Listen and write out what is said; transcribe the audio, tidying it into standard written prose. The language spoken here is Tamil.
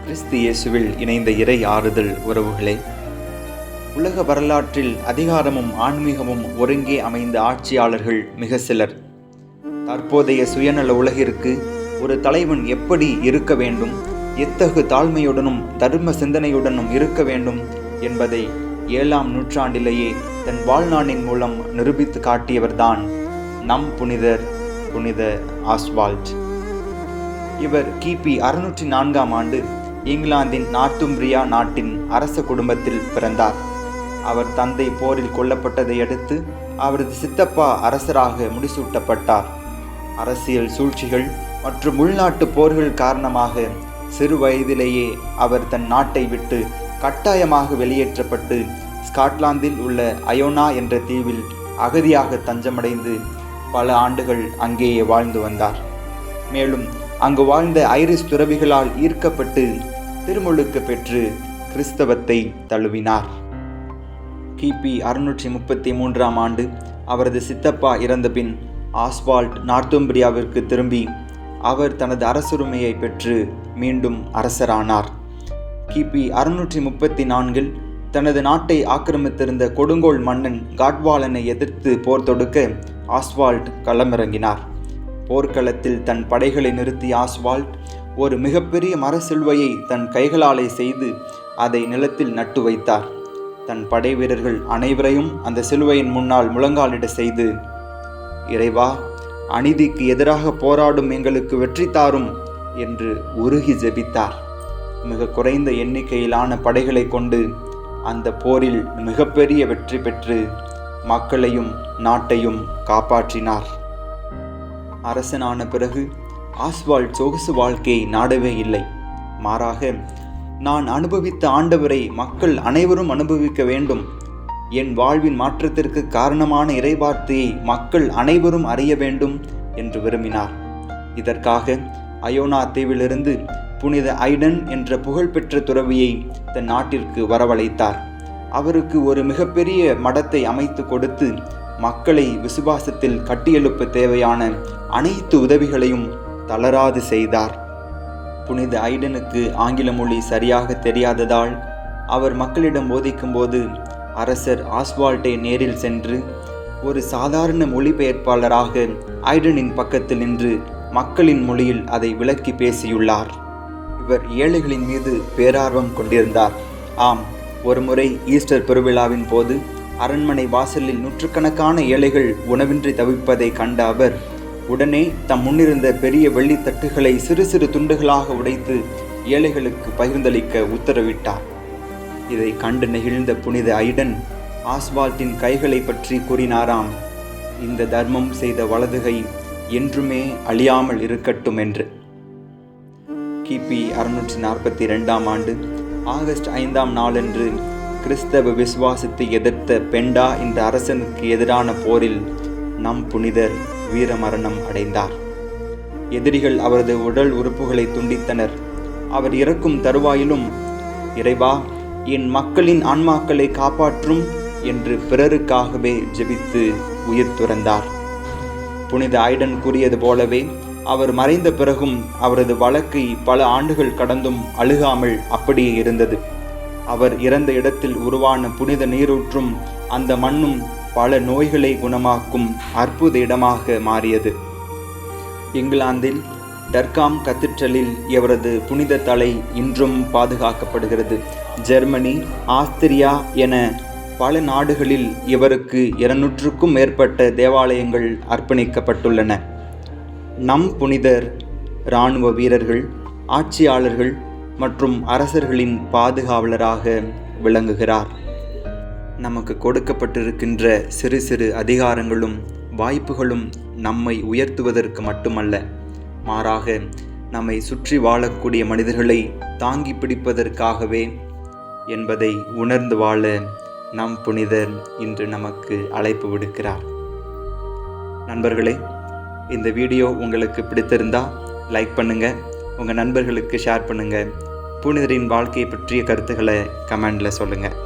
கிறிஸ்து இயேசுவில் இணைந்த இறை ஆறுதல் உறவுகளே, உலக வரலாற்றில் அதிகாரமும் ஆன்மீகமும் ஒருங்கே அமைந்த ஆட்சியாளர்கள் மிக சிலர். தற்போதைய சுயநல உலகிற்கு ஒரு தலைவன் எப்படி இருக்க வேண்டும், எத்தகு தாழ்மையுடனும் தர்ம சிந்தனையுடனும் இருக்க வேண்டும் என்பதை 7ஆம் நூற்றாண்டிலேயே தன் வாழ்நாளின் மூலம் நிரூபித்து காட்டியவர்தான் நம் புனித ஆஸ்வால்ட். இவர் கிபி 604ஆம் ஆண்டு இங்கிலாந்தின் நார்த்தும்பிரியா நாட்டின் அரச குடும்பத்தில் பிறந்தார். அவர் தந்தை போரில் கொல்லப்பட்டதை அடுத்து அவரது சித்தப்பா அரசராக முடிசூட்டப்பட்டார். அரசியல் சூழ்ச்சிகள் மற்றும் உள்நாட்டு போர்கள் காரணமாக சிறு வயதிலேயே அவர் தன் நாட்டை விட்டு கட்டாயமாக வெளியேற்றப்பட்டு ஸ்காட்லாந்தில் உள்ள அயோனா என்ற தீவில் அகதியாக தஞ்சமடைந்து பல ஆண்டுகள் அங்கேயே வாழ்ந்து வந்தார். மேலும் அங்கு வாழ்ந்த ஐரிஷ் துறவிகளால் ஈர்க்கப்பட்டு திருமுழுக்கு பெற்று கிறிஸ்தவத்தை தழுவினார். கிபி 633ஆம் ஆண்டு அவரது சித்தப்பா இறந்த பின் ஆஸ்வால்ட் நார்த்தும்பிரியாவிற்கு திரும்பி அவர் தனது அரசுரிமையை பெற்று மீண்டும் அரசரானார். கிபி 634இல் தனது நாட்டை ஆக்கிரமித்திருந்த கொடுங்கோல் மன்னன் காட்வாலனை எதிர்த்து போர் தொடுக்க ஆஸ்வால்ட் களமிறங்கினார். போர்க்களத்தில் தன் படைகளை நிறுத்திய ஆஸ்வால்ட் ஒரு மிகப்பெரிய மர சிலுவையை தன் கைகளாலே செய்து அதை நிலத்தில் நட்டு வைத்தார். தன் படை வீரர்கள் அனைவரையும் அந்த சிலுவையின் முன்னால் முழங்காலிட செய்து, இறைவா, அநீதிக்கு எதிராக போராடும் எங்களுக்கு வெற்றி தாரும் என்று உருகி ஜெபித்தார். மிக குறைந்த எண்ணிக்கையிலான படைகளை கொண்டு அந்த போரில் மிகப்பெரிய வெற்றி பெற்று மக்களையும் நாட்டையும் காப்பாற்றினார். அரசனான பிறகு ஆஸ்வால்ட் சொகுசு வாழ்க்கையை நாடவே இல்லை. மாறாக, நான் அனுபவித்த ஆண்டவரை மக்கள் அனைவரும் அனுபவிக்க வேண்டும், என் வாழ்வின் மாற்றத்திற்கு காரணமான இறைவார்த்தையை மக்கள் அனைவரும் அறிய வேண்டும் என்று விரும்பினார். இதற்காக அயோனா தீவிலிருந்து புனித ஐடன் என்ற புகழ்பெற்ற துறவியை தன் நாட்டிற்கு வரவழைத்தார். அவருக்கு ஒரு மிகப்பெரிய மடத்தை அமைத்து கொடுத்து மக்களை விசுவாசத்தில் கட்டியெழுப்ப தேவையான அனைத்து உதவிகளையும் தளராது செய்தார். புனித ஐடனுக்கு ஆங்கில மொழி சரியாக தெரியாததால் அவர் மக்களிடம் போதிக்கும்போது அரசர் ஆஸ்வால்ட்டை நேரில் சென்று ஒரு சாதாரண மொழிபெயர்ப்பாளராக ஐடனின் பக்கத்தில் நின்று மக்களின் மொழியில் அதை விளக்கி பேசியுள்ளார். இவர் ஏழைகளின் மீது பேரார்வம் கொண்டிருந்தார். ஆம், ஒருமுறை ஈஸ்டர் பெருவிழாவின் போது அரண்மனை வாசலில் நூற்றுக்கணக்கான ஏழைகள் உணவின்றி தவிப்பதை கண்ட அவர் உடனே தம் முன்னிருந்த பெரிய வெள்ளி தட்டுகளை சிறு சிறு துண்டுகளாக உடைத்து ஏழைகளுக்கு பகிர்ந்தளிக்க உத்தரவிட்டார். இதை கண்டு நெகிழ்ந்த புனித ஐடன் ஆஸ்வால்ட்டின் கைகளை பற்றி கூறினாராம், இந்த தர்மம் செய்த வலதுகை என்றுமே அழியாமல் இருக்கட்டும் என்று. கிபி 642ஆம் ஆண்டு ஆகஸ்ட் 5ஆம் நாளன்று கிறிஸ்தவ விசுவாசத்தை எதிர்த்த பெண்டா என்ற அரசனுக்கு எதிரான போரில் நம் புனிதர் வீரமரணம் அடைந்தார். எதிரிகள் அவரது உடல் உறுப்புகளை துண்டித்தனர். அவர் இறக்கும் தருவாயிலும், இறைவா, என் மக்களின் ஆன்மாக்களை காப்பாற்றும் என்று பிறருக்காகவே ஜெபித்து உயிர் துறந்தார். புனித ஐடன் கூறியது போலவே அவர் மறைந்த பிறகும் அவரது வழக்கை பல ஆண்டுகள் கடந்தும் அழுகாமல் அப்படியே இருந்தது. அவர் இறந்த இடத்தில் உருவான புனித நீரூற்றும் அந்த மண்ணும் பல நோய்களை குணமாக்கும் அற்புத இடமாக மாறியது. இங்கிலாந்தில் டர்காம் கத்தீட்ரலில் இவரது புனித தலை இன்றும் பாதுகாக்கப்படுகிறது. ஜெர்மனி, ஆஸ்திரியா என பல நாடுகளில் இவருக்கு 200க்கும் மேற்பட்ட தேவாலயங்கள் அர்ப்பணிக்கப்பட்டுள்ளன. நம் புனிதர் இராணுவ வீரர்கள், ஆட்சியாளர்கள் மற்றும் அரசர்களின் பாதுகாவலராக விளங்குகிறார். நமக்கு கொடுக்கப்பட்டிருக்கின்ற சிறு சிறு அதிகாரங்களும் வாய்ப்புகளும் நம்மை உயர்த்துவதற்கு மட்டுமல்ல, மாறாக நம்மை சுற்றி வாழக்கூடிய மனிதர்களை தாங்கி பிடிப்பதற்காகவே என்பதை உணர்ந்து வாழ நம் புனிதர் இன்று நமக்கு அழைப்பு விடுக்கிறார். நண்பர்களே, இந்த வீடியோ உங்களுக்கு பிடித்திருந்தா லைக் பண்ணுங்கள், உங்கள் நண்பர்களுக்கு ஷேர் பண்ணுங்கள். புனிதரின் வாழ்க்கையை பற்றிய கருத்துக்களை கமெண்டில் சொல்லுங்கள்.